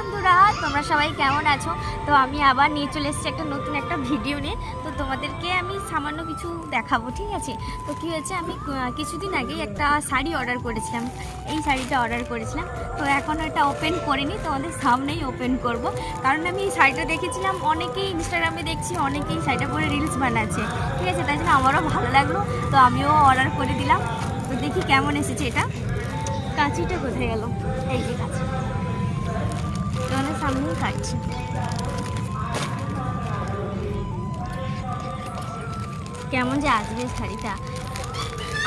বন্ধুরা তোমরা সবাই কেমন আছো? তো আমি আবার নিয়ে চলে এসেছি একটা নতুন একটা ভিডিও নিয়ে। তো তোমাদেরকে আমি সামান্য কিছু দেখাবো, ঠিক আছে? তো কী হয়েছে, আমি কিছুদিন আগে একটা শাড়ি অর্ডার করেছিলাম। এই শাড়িটা অর্ডার করেছিলাম, তো এখন এটা ওপেন করিনি, তোমাদের সামনেই ওপেন করব। কারণ আমি এই শাড়িটা দেখেছিলাম, অনেকেই ইনস্টাগ্রামে দেখছি অনেকেই শাড়িটা পরে রিলস বানাচ্ছে, ঠিক আছে? তাই জন্য আমারও ভালো লাগলো, তো আমিও অর্ডার করে দিলাম। তো দেখি কেমন এসেছে। এটা কাঁচিটা কোথায় গেল? এই যে কাঁচি, তোমাদের সামনেই কাটছি। কেমন যে আসবে শাড়িটা।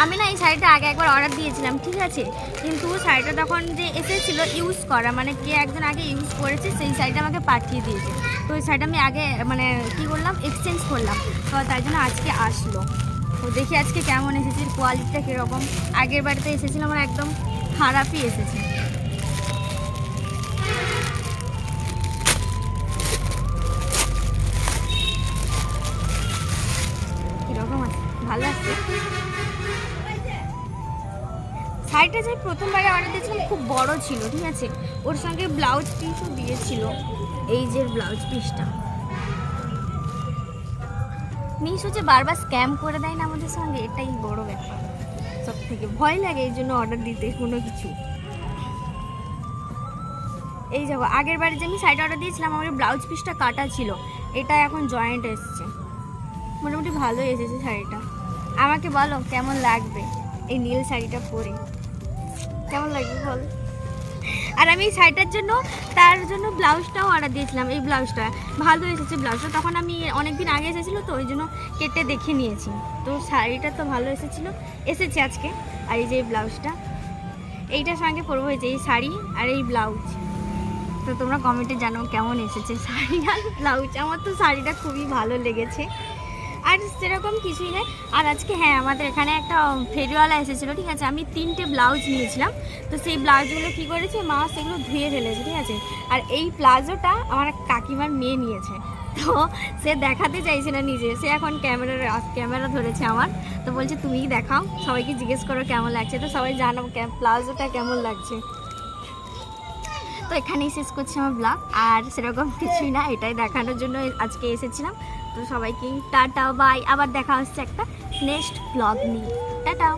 আমি না এই শাড়িটা আগে একবার অর্ডার দিয়েছিলাম, ঠিক আছে? কিন্তু শাড়িটা তখন যে এসেছিল ইউজ করা, মানে কে একজন আগে ইউজ করেছে সেই শাড়িটা আমাকে পাঠিয়ে দিয়েছে। তো ওই শাড়িটা আমি আগে মানে কী করলাম, এক্সচেঞ্জ করলাম, তো তাই জন্য আজকে আসলো। তো দেখি আজকে কেমন এসেছে, কোয়ালিটিটা কীরকম। আগের বাড়িতে এসেছিল আমার একদম খারাপই এসেছে। কীরকম আছে? ভালো আছে। শাড়িটা যে প্রথমবারে অর্ডার দিয়েছিলাম খুব বড় ছিল, ঠিক আছে? ওর সঙ্গে ব্লাউজ পিসও দিয়েছিল, এই যে ব্লাউজ পিসটা। মিশো যে বারবার স্ক্যাম করে দেয় না আমাদের সঙ্গে, এটাই বড় ব্যাপার। সব থেকে ভয় লাগে এই জন্য অর্ডার দিতে কোনো কিছু। এই যাবো, আগের বারে যে আমি শাড়িটা অর্ডার দিয়েছিলাম আমার ব্লাউজ পিসটা কাটা ছিল, এটা এখন জয়েন্ট এসছে। মোটামুটি ভালোই এসেছে শাড়িটা। আমাকে বলো কেমন লাগবে এই নীল শাড়িটা পরে, কেমন লাগবে বল? আর আমি এই শাড়িটার জন্য তার জন্য ব্লাউজটাও অর্ডার দিয়েছিলাম। এই ব্লাউজটা ভালো এসেছে। ব্লাউজটা তখন আমি অনেক দিন আগে এসেছিলো, তো ওই জন্য কেটে দেখে নিয়েছি। তো শাড়িটা তো ভালো এসেছে আজকে। আর এই যে ব্লাউজটা, এইটার সঙ্গে পরবো, এই যে এই শাড়ি আর এই ব্লাউজ। তো তোমরা কমেন্টে জানো কেমন এসেছে শাড়ি আর ব্লাউজ। আমার তো শাড়িটা খুবই ভালো লেগেছে, আর সেরকম কিছুই নেই। আর আজকে হ্যাঁ, আমাদের এখানে একটা ফেরিওয়ালা এসেছিলো, ঠিক আছে? আমি 3টে ব্লাউজ নিয়েছিলাম, তো সেই ব্লাউজগুলো কী করেছে, মা সেগুলো ধুয়ে ফেলেছে, ঠিক আছে? আর এই প্লাজোটা আমার কাকিমার মেয়ে নিয়েছে, তো সে দেখাতে চাইছে না নিজে, সে এখন ক্যামেরা ধরেছে আমার। তো বলছে তুমিই দেখাও, সবাইকে জিজ্ঞেস করো কেমন লাগছে। তো সবাই জানো প্লাজোটা কেমন লাগছে। তো এখানেই শেষ করছি আমার ব্লগ, আর সেরকম কিছুই না, এটাই দেখানোর জন্য আজকে এসেছিলাম। তো সবাইকে টাটা বাই, আবার দেখা হচ্ছে একটা নেক্সট ব্লগ নিয়ে। টাটা।